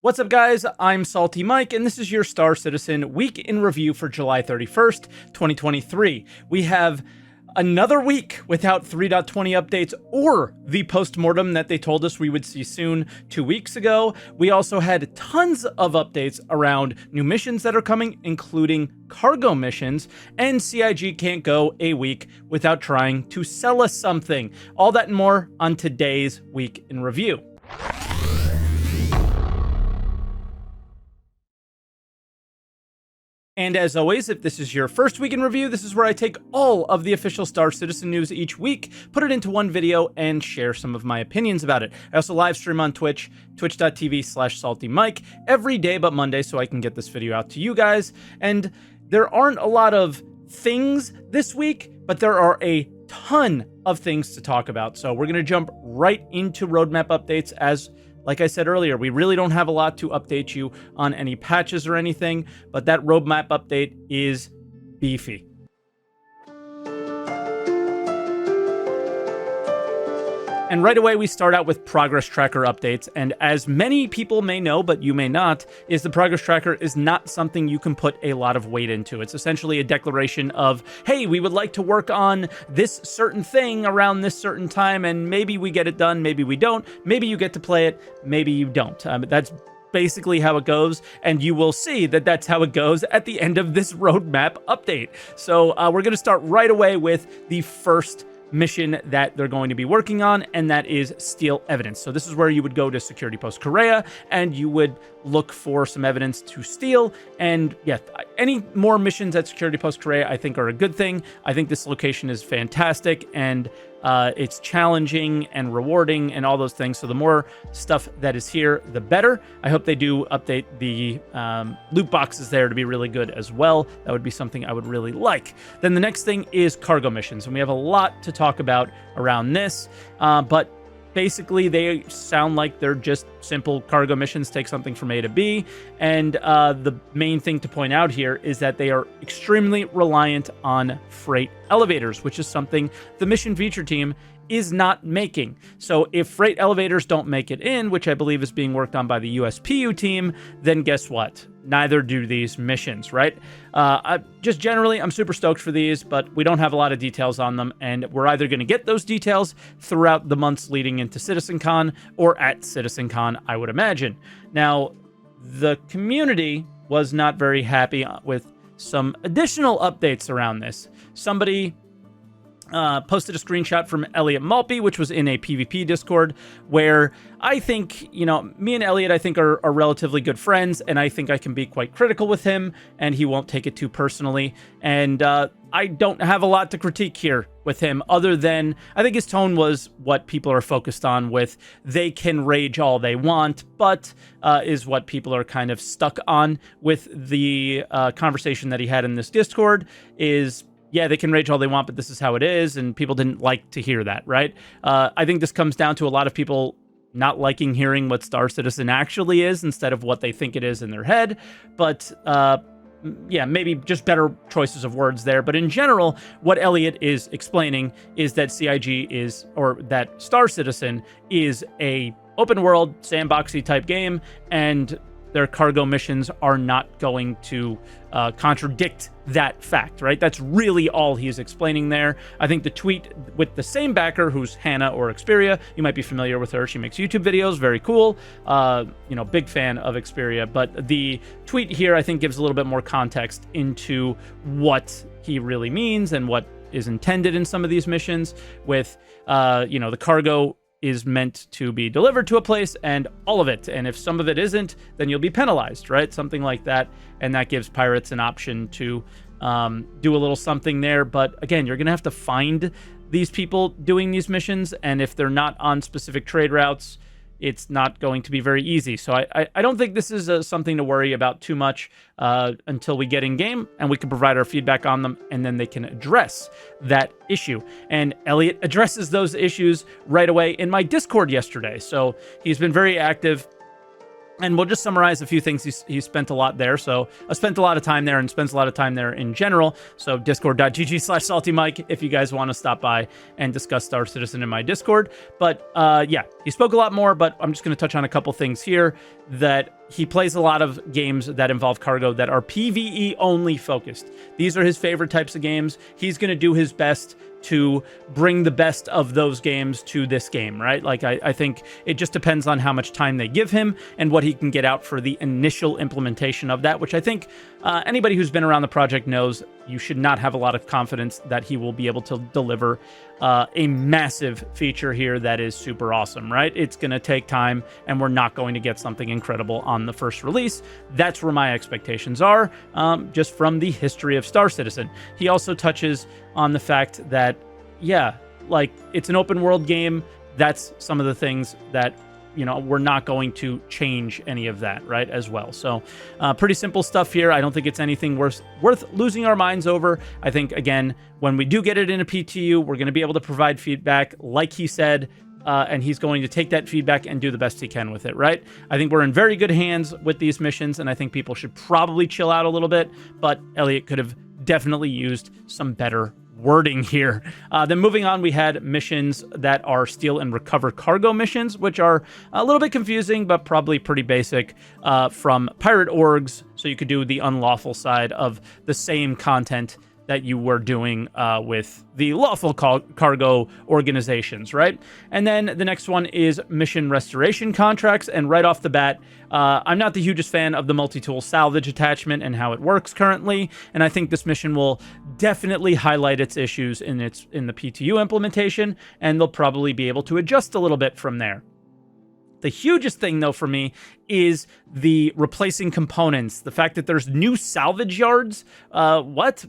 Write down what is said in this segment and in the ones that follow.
What's up, guys? I'm SaltEMike, and this is your Star Citizen Week in Review for July 31st, 2023. We have another week without 3.20 updates or the postmortem that they told us we would see soon 2 weeks ago. We also had tons of updates around new missions that are coming, including cargo missions, and CIG can't go a week without trying to sell us something. All that and more on today's Week in Review. And as always, if this is your first week in review, this is where I take all of the official Star Citizen news each week, put it into one video, and share some of my opinions about it. I also live stream on Twitch, twitch.tv/SaltEMike, every day but Monday, so I can get this video out to you guys. And there aren't a lot of things this week, but there are a ton of things to talk about. So we're going to jump right into roadmap updates. Like I said earlier, we really don't have a lot to update you on any patches or anything, but that roadmap update is beefy. And right away, we start out with progress tracker updates. And as many people may know, but you may not, is the progress tracker is not something you can put a lot of weight into. It's essentially a declaration of, hey, we would like to work on this certain thing around this certain time, and maybe we get it done, maybe we don't. Maybe you get to play it, maybe you don't. That's basically how it goes, and you will see that that's how it goes at the end of this roadmap update. So we're going to start right away with the first mission that they're going to be working on, and that is steal evidence. So this is where you would go to Security Post Korea and you would look for some evidence to steal. And yeah, any more missions at Security Post Korea I think are a good thing. I think this location is fantastic, and it's challenging and rewarding and all those things. So the more stuff that is here, the better. I hope they do update the loot boxes there to be really good as well. That would be something I would really like. Then the next thing is cargo missions, and we have a lot to talk about around this, but basically they sound like they're just simple cargo missions, take something from A to B. And the main thing to point out here is that they are extremely reliant on freight elevators, which is something the mission feature team is not making. So if freight elevators don't make it in, which I believe is being worked on by the USPU team, then guess what? Neither do these missions, right? Just generally, I'm super stoked for these, but we don't have a lot of details on them, and we're either going to get those details throughout the months leading into CitizenCon or at CitizenCon, I would imagine. Now, the community was not very happy with some additional updates around this. Somebody posted a screenshot from Elliot Maltby, which was in a PvP Discord, where I think, me and Elliot, I think are relatively good friends, and I think I can be quite critical with him, and he won't take it too personally. And I don't have a lot to critique here with him, other than I think his tone was what people are focused on with they can rage all they want, but is what people are kind of stuck on with the conversation that he had in this Discord is, yeah, they can rage all they want, but this is how it is, and people didn't like to hear that, right? I think this comes down to a lot of people not liking hearing what Star Citizen actually is instead of what they think it is in their head, but yeah, maybe just better choices of words there. But in general, what Elliot is explaining is that CIG is, or that Star Citizen is a open world, sandboxy type game, and their cargo missions are not going to contradict that fact, right? That's really all he's explaining there. I think the tweet with the same backer, who's Hannah or Xperia, you might be familiar with her. She makes YouTube videos, very cool. Big fan of Xperia. But the tweet here, I think, gives a little bit more context into what he really means and what is intended in some of these missions with, the cargo is meant to be delivered to a place, and all of it. And if some of it isn't, then you'll be penalized, right? Something like that. And that gives pirates an option to do a little something there. But again, you're going to have to find these people doing these missions. And if they're not on specific trade routes, it's not going to be very easy. So I don't think this is something to worry about too much until we get in game and we can provide our feedback on them, and then they can address that issue. And Elliot addresses those issues right away in my Discord yesterday. So he's been very active And we'll just summarize a few things he spent a lot there. So I spent a lot of time there and spends a lot of time there in general. So discord.gg/SaltEMike if you guys want to stop by and discuss Star Citizen in my Discord. But yeah, he spoke a lot more, but I'm just going to touch on a couple things here. That he plays a lot of games that involve cargo that are PvE only focused. These are his favorite types of games. He's going to do his best to bring the best of those games to this game, right? Like, I think it just depends on how much time they give him and what he can get out for the initial implementation of that, which I think anybody who's been around the project knows you should not have a lot of confidence that he will be able to deliver a massive feature here that is super awesome, right? It's going to take time, and we're not going to get something incredible on the first release. That's where my expectations are, just from the history of Star Citizen. He also touches on the fact that, yeah, like, it's an open world game. That's some of the things that, you know, we're not going to change any of that, right, as well. So pretty simple stuff here. I don't think it's anything worth losing our minds over. I think, again, when we do get it in a PTU, we're going to be able to provide feedback, like he said, and he's going to take that feedback and do the best he can with it, right? I think we're in very good hands with these missions, and I think people should probably chill out a little bit, but Elliot could have definitely used some better wording here. Then moving on, we had missions that are steal and recover cargo missions, which are a little bit confusing, but probably pretty basic, from pirate orgs. So you could do the unlawful side of the same content that you were doing with the lawful cargo organizations, right? And then the next one is mission restoration contracts. And right off the bat, I'm not the hugest fan of the multi-tool salvage attachment and how it works currently. And I think this mission will definitely highlight its issues in the PTU implementation, and they'll probably be able to adjust a little bit from there. The hugest thing, though, for me is the replacing components. The fact that there's new salvage yards. What?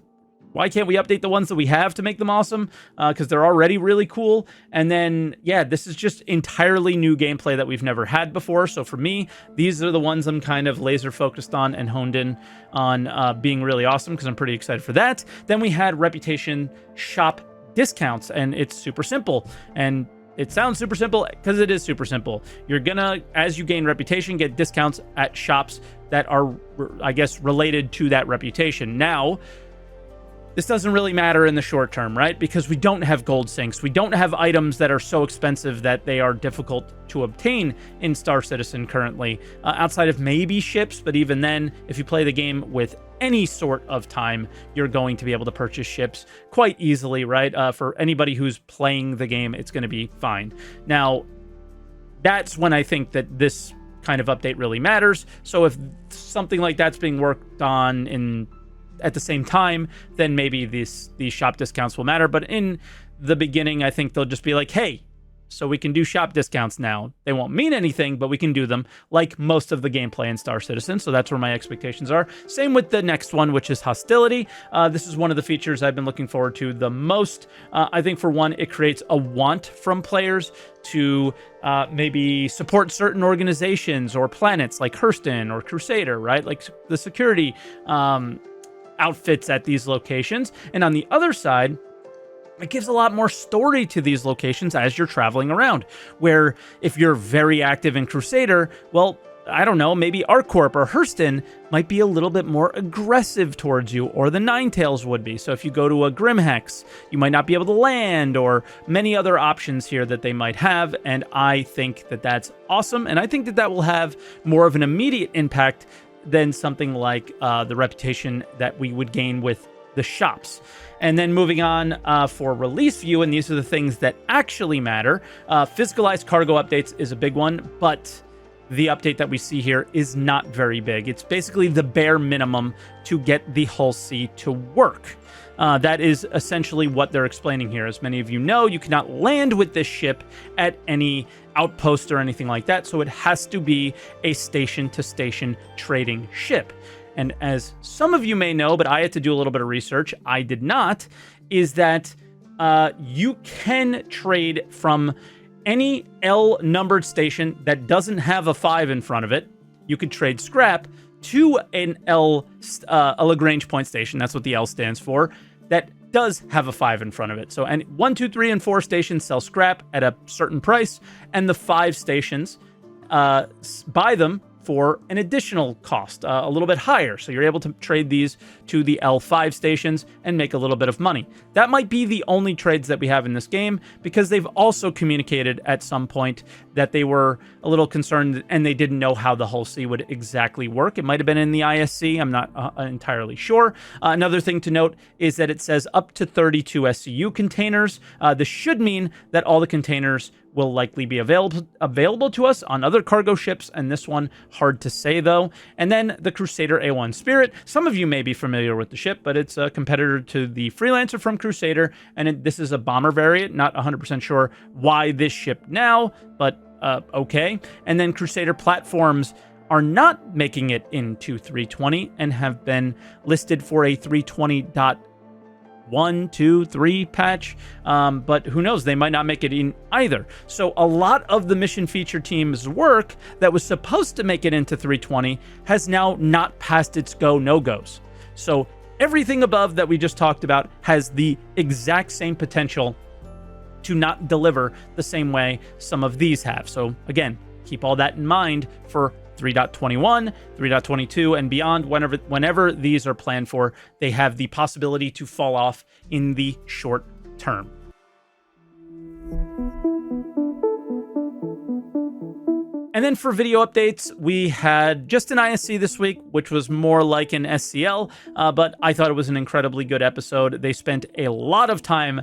Why can't we update the ones that we have to make them awesome? Because they're already really cool. And then, yeah, this is just entirely new gameplay that we've never had before. So for me, these are the ones I'm kind of laser focused on and honed in on being really awesome, because I'm pretty excited for that. Then we had reputation shop discounts, and it's super simple. And it sounds super simple because it is super simple. You're gonna, as you gain reputation, get discounts at shops that are, I guess, related to that reputation. Now, this doesn't really matter in the short term, right? Because we don't have gold sinks. We don't have items that are so expensive that they are difficult to obtain in Star Citizen currently, outside of maybe ships. But even then, if you play the game with any sort of time, you're going to be able to purchase ships quite easily, right? For anybody who's playing the game, it's going to be fine. Now, that's when I think that this kind of update really matters. So if something like that's being worked on at the same time, then maybe these shop discounts will matter. But in the beginning, I think they'll just be like, hey, so we can do shop discounts now. They won't mean anything, but we can do them, like most of the gameplay in Star Citizen. So that's where my expectations are. Same with the next one, which is hostility. This is one of the features I've been looking forward to the most. I think, for one, it creates a want from players to maybe support certain organizations or planets like Hurston or Crusader, right? Like the security outfits at these locations. And on the other side, it gives a lot more story to these locations as you're traveling around, where if you're very active in Crusader, well, I don't know, maybe ArcCorp or Hurston might be a little bit more aggressive towards you, or the Ninetales would be. So if you go to a Grimhex, you might not be able to land, or many other options here that they might have. And I think that that's awesome. And I think that that will have more of an immediate impact than something like the reputation that we would gain with the shops. And then moving on for release view, and these are the things that actually matter. Physicalized cargo updates is a big one, but the update that we see here is not very big. It's basically the bare minimum to get the Hull C to work. That is essentially what they're explaining here. As many of you know, you cannot land with this ship at any outpost or anything like that, so it has to be a station-to-station trading ship. And as some of you may know, but I had to do a little bit of research, I did not, is that you can trade from any L-numbered station that doesn't have a 5 in front of it. You could trade scrap to an a Lagrange point station, that's what the L stands for, that does have a 5 in front of it. So, and 1, 2, 3, and 4 stations sell scrap at a certain price, and the 5 stations buy them for an additional cost, a little bit higher. So you're able to trade these to the L5 stations and make a little bit of money. That might be the only trades that we have in this game, because they've also communicated at some point that they were a little concerned and they didn't know how the Hull C would exactly work. It might have been in the ISC. I'm not entirely sure. Another thing to note is that it says up to 32 SCU containers. This should mean that all the containers will likely be available to us on other cargo ships, and this one, hard to say though. And then the Crusader A1 Spirit. Some of you may be familiar with the ship, but it's a competitor to the Freelancer from Crusader, and this is a bomber variant. Not 100% sure why this ship now, but okay. And then Crusader platforms are not making it into 320 and have been listed for a 320.1, 2, 3 patch, but who knows, they might not make it in either. So a lot of the mission feature team's work that was supposed to make it into 320 has now not passed its go no-goes. So everything above that we just talked about has the exact same potential to not deliver the same way some of these have. So again, keep all that in mind for 3.21, 3.22, and beyond. Whenever these are planned for, they have the possibility to fall off in the short term. And then for video updates, we had just an ISC this week, which was more like an SCL, but I thought it was an incredibly good episode. They spent a lot of time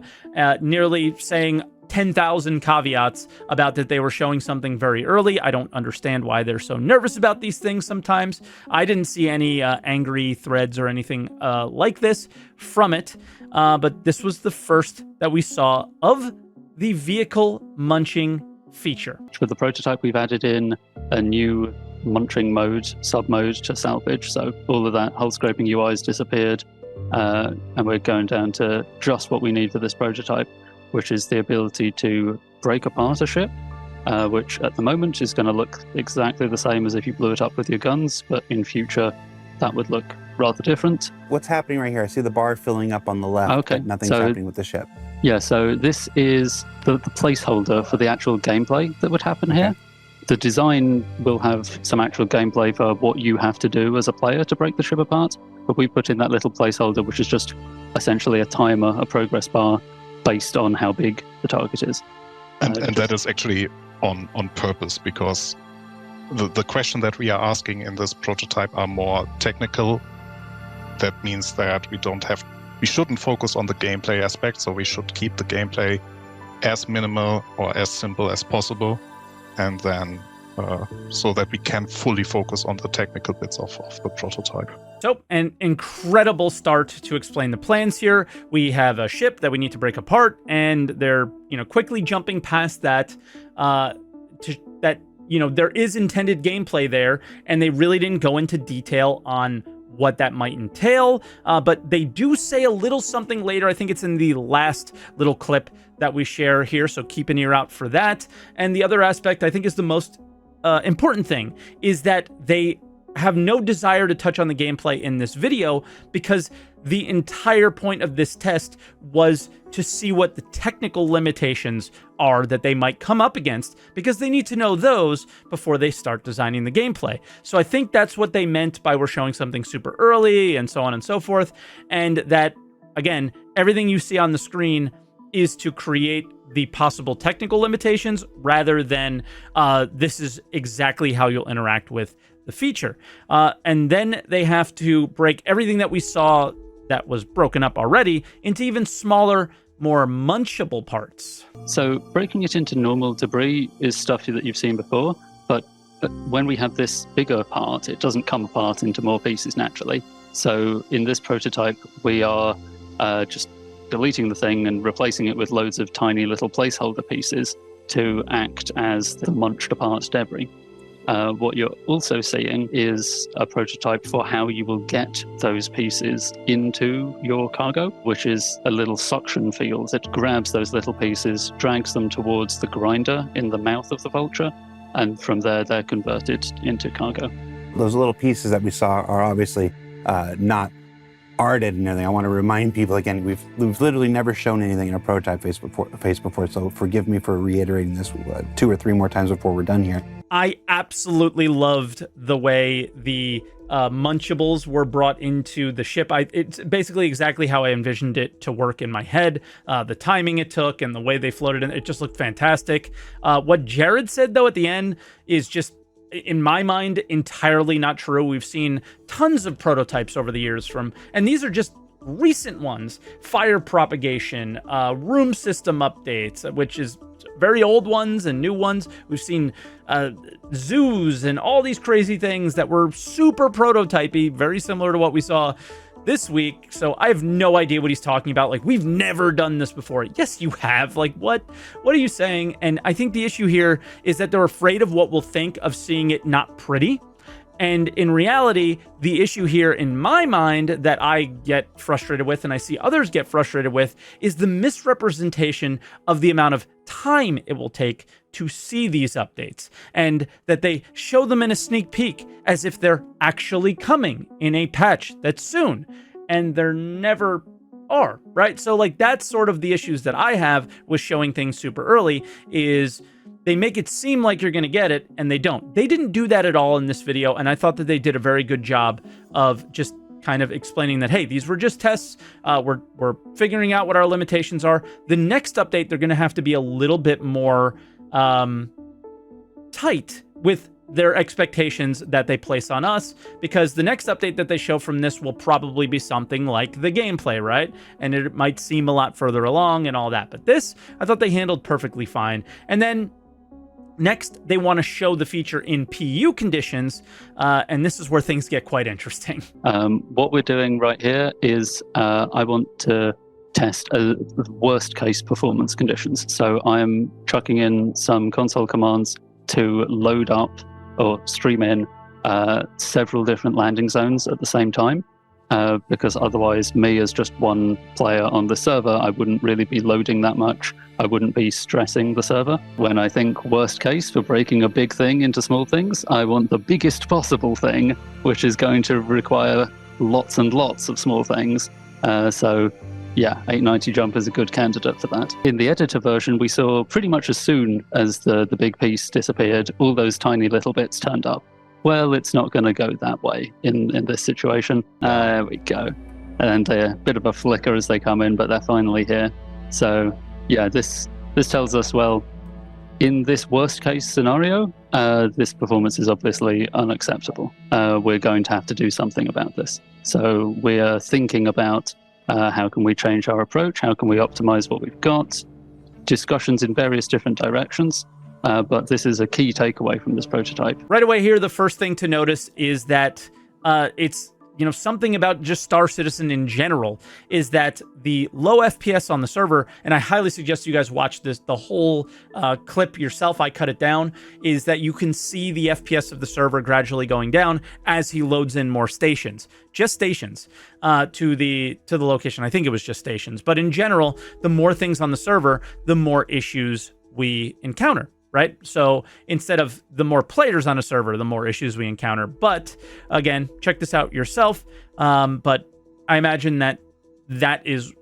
nearly saying 10,000 caveats about that they were showing something very early. I don't understand why they're so nervous about these things sometimes. I didn't see any angry threads or anything like this from it, but this was the first that we saw of the vehicle munching feature. With the prototype, we've added in a new munching mode, sub-mode to salvage, so all of that hull scraping UI has disappeared, and we're going down to just what we need for this prototype, which is the ability to break apart a ship, which at the moment is going to look exactly the same as if you blew it up with your guns, but in future that would look rather different. What's happening right here? I see the bar filling up on the left, okay, but nothing's happening with the ship. Yeah, so this is the placeholder for the actual gameplay that would happen here. The design will have some actual gameplay for what you have to do as a player to break the ship apart, but we put in that little placeholder, which is just essentially a timer, a progress bar, based on how big the target is. And that is actually on purpose, because the question that we are asking in this prototype are more technical. That means that we shouldn't focus on the gameplay aspect, so we should keep the gameplay as minimal or as simple as possible, and then so that we can fully focus on the technical bits of the prototype. So, an incredible start to explain the plans here. We have a ship that we need to break apart, and they're, quickly jumping past that, there is intended gameplay there, and they really didn't go into detail on what that might entail, but they do say a little something later. I think it's in the last little clip that we share here, so keep an ear out for that. And the other aspect I think is the most important thing is that they have no desire to touch on the gameplay in this video, because the entire point of this test was to see what the technical limitations are that they might come up against, because they need to know those before they start designing the gameplay. So I think that's what they meant by we're showing something super early and so on and so forth. And that, again, everything you see on the screen is to create the possible technical limitations rather than this is exactly how you'll interact with the feature. And then they have to break everything that we saw that was broken up already into even smaller, more munchable parts. So breaking it into normal debris is stuff that you've seen before, but when we have this bigger part, it doesn't come apart into more pieces naturally. So in this prototype, we are just deleting the thing and replacing it with loads of tiny little placeholder pieces to act as the munched apart debris. What you're also seeing is a prototype for how you will get those pieces into your cargo, which is a little suction field that grabs those little pieces, drags them towards the grinder in the mouth of the Vulture, and from there they're converted into cargo. Those little pieces that we saw are obviously not arted and everything. I want to remind people again, we've literally never shown anything in a prototype phase before, so forgive me for reiterating this 2 or 3 more times before we're done here. I absolutely loved the way the Munchables were brought into the ship. It's basically exactly how I envisioned it to work in my head. The timing it took and the way they floated in, it just looked fantastic. What Jared said, though, at the end is just, in my mind, entirely not true. We've seen tons of prototypes over the years and these are just recent ones: fire propagation, room system updates, which is very old ones and new ones. We've seen zoos and all these crazy things that were super prototypey, very similar to what we saw this week. So I have no idea what he's talking about. Like, we've never done this before. Yes, you have. Like, what are you saying? And I think the issue here is that they're afraid of what we'll think of seeing it not pretty. And in reality, the issue here in my mind that I get frustrated with and I see others get frustrated with is the misrepresentation of the amount of time it will take to see these updates, and that they show them in a sneak peek as if they're actually coming in a patch that's soon, and they're never are, right? So like, that's sort of the issues that I have with showing things super early, is they make it seem like you're going to get it, and they don't. They didn't do that at all in this video, and I thought that they did a very good job of just kind of explaining that, hey, these were just tests. We're figuring out what our limitations are. The next update, they're going to have to be a little bit more tight with their expectations that they place on us, because the next update that they show from this will probably be something like the gameplay, right? And it might seem a lot further along and all that. But this, I thought they handled perfectly fine. And then next, they want to show the feature in PU conditions, and this is where things get quite interesting. What we're doing right here is I want to test worst case performance conditions. So I'm chucking in some console commands to load up or stream in several different landing zones at the same time, because otherwise, me as just one player on the server, I wouldn't really be loading that much. I wouldn't be stressing the server. When I think worst case for breaking a big thing into small things, I want the biggest possible thing, which is going to require lots and lots of small things. So yeah, 890 jump is a good candidate for that. In the editor version, we saw pretty much as soon as the big piece disappeared, all those tiny little bits turned up. Well, it's not going to go that way in this situation. There we go. And a bit of a flicker as they come in, but they're finally here. So yeah, this tells us, well, in this worst case scenario, this performance is obviously unacceptable. We're going to have to do something about this. So we're thinking about how can we change our approach? How can we optimize what we've got? Discussions in various different directions. But this is a key takeaway from this prototype. Right away here, the first thing to notice is that it's, something about just Star Citizen in general is that the low FPS on the server, and I highly suggest you guys watch the whole clip yourself, I cut it down, is that you can see the FPS of the server gradually going down as he loads in more stations. Just stations to the location. I think it was just stations. But in general, the more things on the server, the more issues we encounter. Right? So instead of the more players on a server, the more issues we encounter. But again, check this out yourself. But I imagine that is,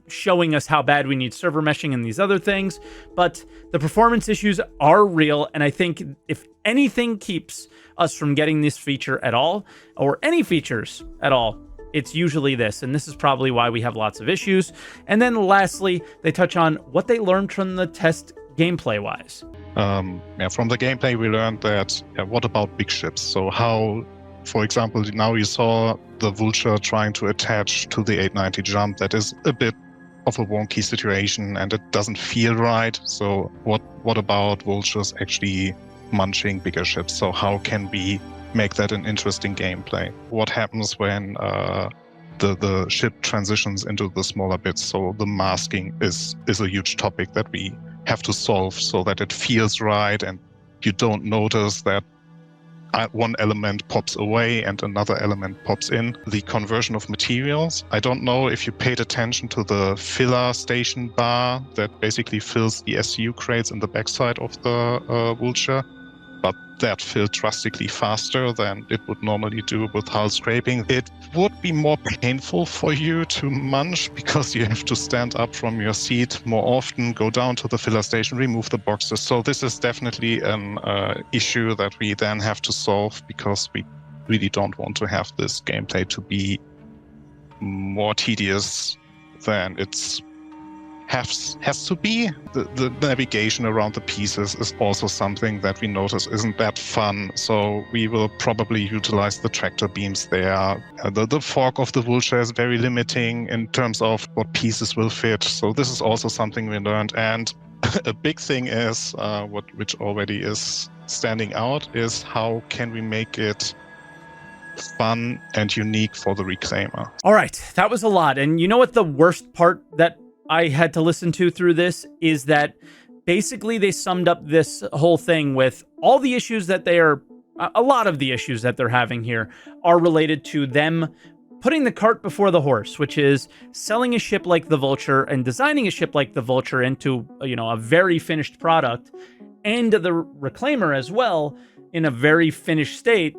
showing us how bad we need server meshing and these other things. But the performance issues are real. And I think if anything keeps us from getting this feature at all, or any features at all, it's usually this. And this is probably why we have lots of issues. And then lastly, they touch on what they learned from the test gameplay-wise. From the gameplay, we learned that, what about big ships? So how, for example, now you saw the Vulture trying to attach to the 890 jump. That is a bit of a wonky situation, and it doesn't feel right. So what about Vultures actually munching bigger ships? So how can we make that an interesting gameplay? What happens when the ship transitions into the smaller bits? So the masking is a huge topic that we have to solve so that it feels right and you don't notice that one element pops away and another element pops in. The conversion of materials. I don't know if you paid attention to the filler station bar that basically fills the SCU crates in the backside of the Vulture, but that fill drastically faster than it would normally do with hull scraping. It would be more painful for you to munch because you have to stand up from your seat more often, go down to the filler station, remove the boxes. So this is definitely an issue that we then have to solve, because we really don't want to have this gameplay to be more tedious than it's has to be. The navigation around the pieces is also something that we notice isn't that fun, so we will probably utilize the tractor beams there. The fork of the vulture is very limiting in terms of what pieces will fit, so this is also something we learned. And a big thing is, which already is standing out, is how can we make it fun and unique for the reclaimer. All right, that was a lot. And you know what the worst part that I had to listen to through this is that basically they summed up this whole thing with all the issues that a lot of the issues that they're having here are related to them putting the cart before the horse, which is selling a ship like the Vulture and designing a ship like the Vulture into, a very finished product, and the Reclaimer as well in a very finished state,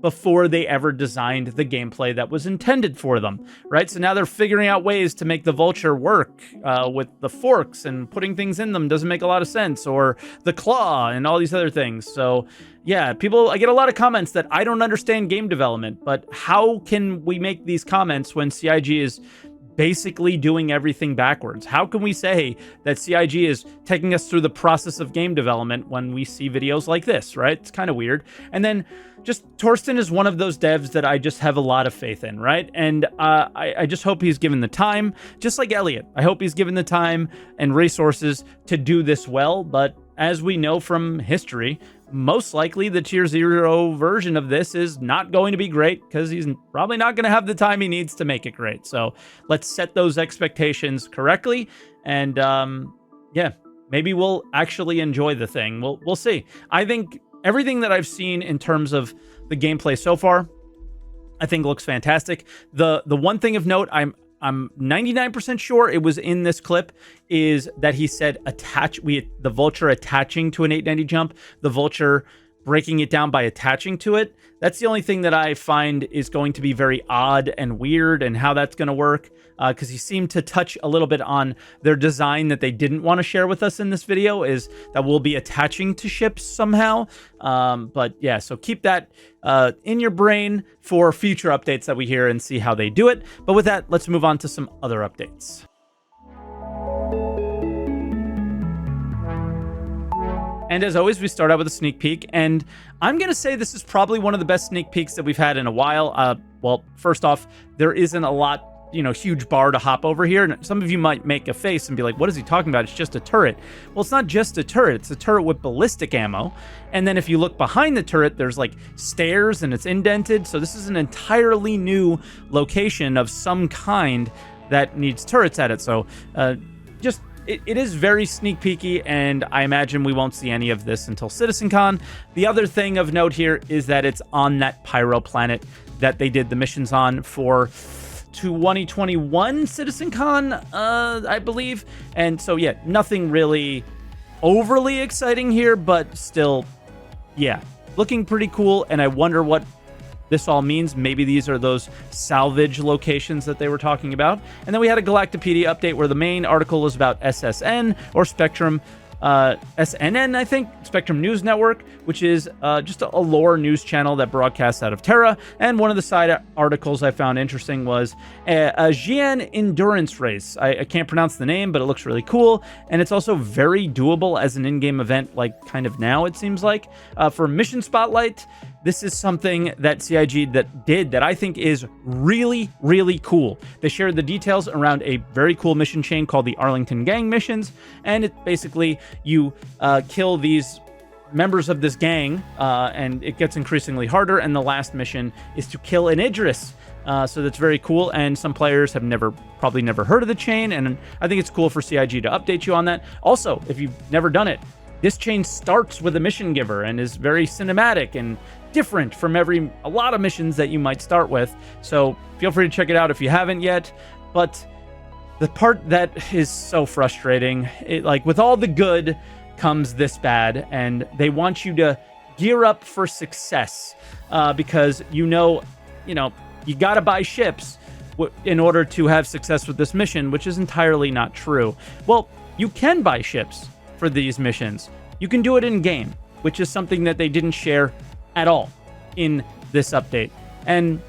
before they ever designed the gameplay that was intended for them, right? So now they're figuring out ways to make the Vulture work with the forks, and putting things in them doesn't make a lot of sense, or the claw and all these other things. So yeah, I get a lot of comments that I don't understand game development, but how can we make these comments when CIG is basically doing everything backwards? How can we say that CIG is taking us through the process of game development when we see videos like this, right? It's kind of weird. And then just Torsten is one of those devs that I just have a lot of faith in, right? And I just hope he's given the time, just like Elliot. I hope he's given the time and resources to do this well. But as we know from history, most likely the Tier 0 version of this is not going to be great, because he's probably not going to have the time he needs to make it great. So let's set those expectations correctly. And yeah, maybe we'll actually enjoy the thing. We'll see. I think everything that I've seen in terms of the gameplay so far, I think looks fantastic. The one thing of note, I'm 99% sure it was in this clip, is that he said the Vulture attaching to an 890 jump, the Vulture breaking it down by attaching to it. That's the only thing that I find is going to be very odd and weird, and how that's going to work, because he seemed to touch a little bit on their design that they didn't want to share with us in this video, is that we'll be attaching to ships somehow. But yeah, so keep that in your brain for future updates that we hear and see how they do it. But with that, let's move on to some other updates. And as always, we start out with a sneak peek, and I'm going to say this is probably one of the best sneak peeks that we've had in a while. Well, first off, there isn't a lot, huge bar to hop over here. And some of you might make a face and be like, what is he talking about? It's just a turret. Well, it's not just a turret. It's a turret with ballistic ammo. And then if you look behind the turret, there's like stairs and it's indented. So this is an entirely new location of some kind that needs turrets at it. So It is very sneak peeky, and I imagine we won't see any of this until CitizenCon. The other thing of note here is that it's on that Pyro planet that they did the missions on for 2021 CitizenCon, I believe. And so, yeah, nothing really overly exciting here, but still, yeah, looking pretty cool. And I wonder what this all means. Maybe these are those salvage locations that they were talking about. And then we had a Galactopedia update where the main article was about SSN, or Spectrum, SNN, I think, Spectrum News Network, which is just a lore news channel that broadcasts out of Terra. And one of the side articles I found interesting was a Xi'an endurance race. I can't pronounce the name, but it looks really cool. And it's also very doable as an in-game event, like kind of now, it seems like. For Mission Spotlight, this is something that CIG that I think is really, really cool. They shared the details around a very cool mission chain called the Arlington Gang missions, and it basically you kill these members of this gang, and it gets increasingly harder, and the last mission is to kill an Idris. So that's very cool, and some players have probably never heard of the chain, and I think it's cool for CIG to update you on that. Also, if you've never done it, this chain starts with a mission giver and is very cinematic and different from a lot of missions that you might start with. So feel free to check it out if you haven't yet. But the part that is so frustrating, like with all the good comes this bad, and they want you to gear up for success because you got to buy ships in order to have success with this mission, which is entirely not true. Well, you can buy ships for these missions. You can do it in game, which is something that they didn't share at all in this update. And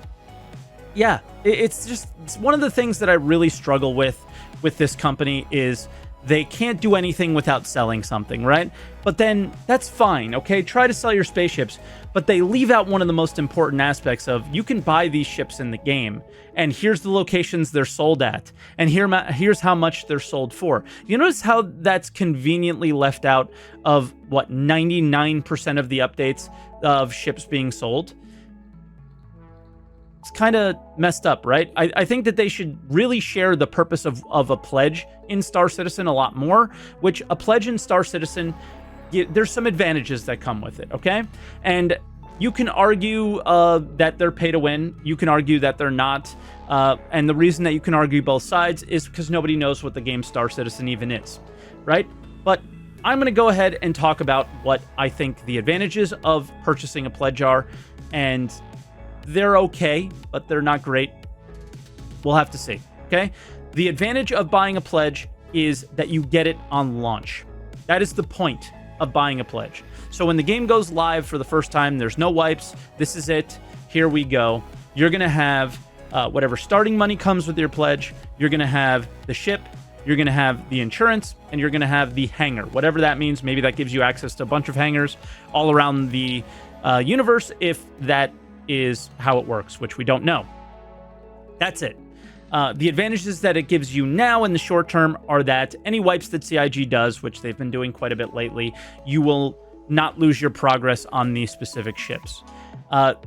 yeah, it's one of the things that I really struggle with this company is they can't do anything without selling something, right? But then that's fine, okay? Try to sell your spaceships, but they leave out one of the most important aspects of you can buy these ships in the game, and here's the locations they're sold at, and here's how much they're sold for. You notice how that's conveniently left out of, 99% of the updates of ships being sold? It's kind of messed up, right? I think that they should really share the purpose of a pledge in Star Citizen a lot more, which a pledge in Star Citizen, there's some advantages that come with it, okay? And you can argue that they're pay to win. You can argue that they're not. And the reason that you can argue both sides is because nobody knows what the game Star Citizen even is, right? But I'm going to go ahead and talk about what I think the advantages of purchasing a pledge are, and they're okay, but they're not great. We'll have to see, okay? The advantage of buying a pledge is that you get it on launch. That is the point of buying a pledge. So when the game goes live for the first time, there's no wipes. This is it. Here we go. You're going to have whatever starting money comes with your pledge. You're going to have the ship. You're going to have the insurance, and you're going to have the hangar, whatever that means. Maybe that gives you access to a bunch of hangars all around the universe, if that is how it works, which we don't know. That's it. The advantages that it gives you now in the short term are that any wipes that CIG does, which they've been doing quite a bit lately, you will not lose your progress on these specific ships.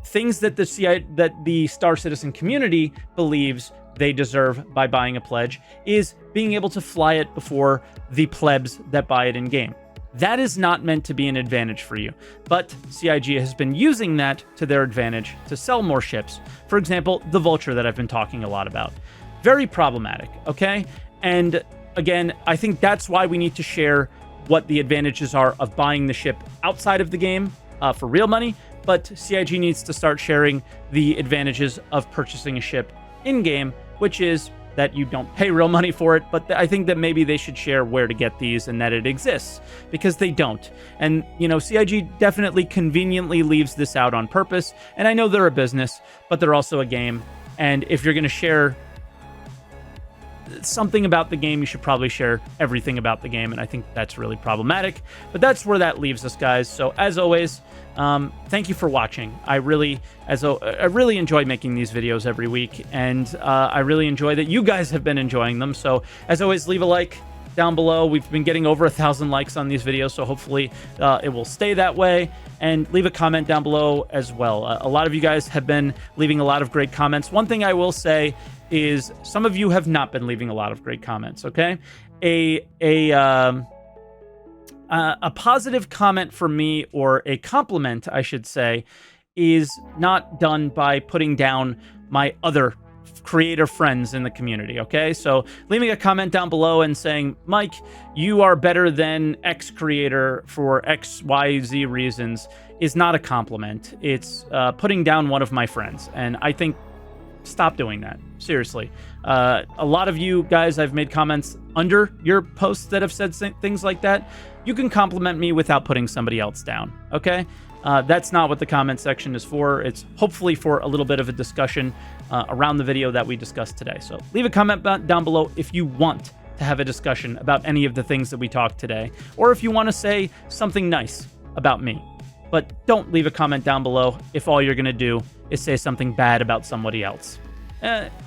Things that the Star Citizen community believes they deserve by buying a pledge is being able to fly it before the plebs that buy it in game. That is not meant to be an advantage for you, but CIG has been using that to their advantage to sell more ships. For example, the Vulture that I've been talking a lot about. Very problematic, okay? And again, I think that's why we need to share what the advantages are of buying the ship outside of the game for real money, but CIG needs to start sharing the advantages of purchasing a ship in-game, which is that you don't pay real money for it, but I think that maybe they should share where to get these and that it exists, because they don't. And, CIG definitely conveniently leaves this out on purpose, and I know they're a business, but they're also a game, and if you're going to share something about the game, you should probably share everything about the game, and I think that's really problematic. But that's where that leaves us, guys. So as always, thank you for watching. I really enjoy making these videos every week, and I really enjoy that you guys have been enjoying them. So as always, leave a like down below. We've been getting over 1,000 likes on these videos, so hopefully it will stay that way. And leave a comment down below as well. A lot of you guys have been leaving a lot of great comments. One thing I will say is some of you have not been leaving a lot of great comments, okay? A positive comment for me, or a compliment, I should say, is not done by putting down my other creator friends in the community, okay? So leaving a comment down below and saying, Mike, you are better than X creator for X, Y, Z reasons is not a compliment. It's putting down one of my friends. And I think, stop doing that. Seriously. A lot of you guys, I've made comments under your posts that have said things like that. You can compliment me without putting somebody else down, okay? That's not what the comment section is for. It's hopefully for a little bit of a discussion around the video that we discussed today. So leave a comment down below if you want to have a discussion about any of the things that we talked today, or if you want to say something nice about me. But don't leave a comment down below if all you're going to do is say something bad about somebody else.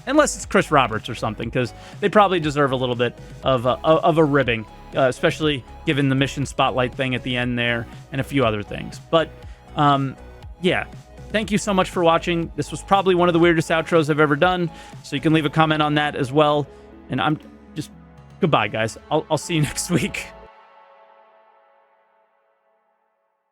Unless it's Chris Roberts or something, because they probably deserve a little bit of a ribbing, especially given the mission spotlight thing at the end there and a few other things. But yeah, thank you so much for watching. This was probably one of the weirdest outros I've ever done, so you can leave a comment on that as well. And I'm just, goodbye, guys. I'll see you next week.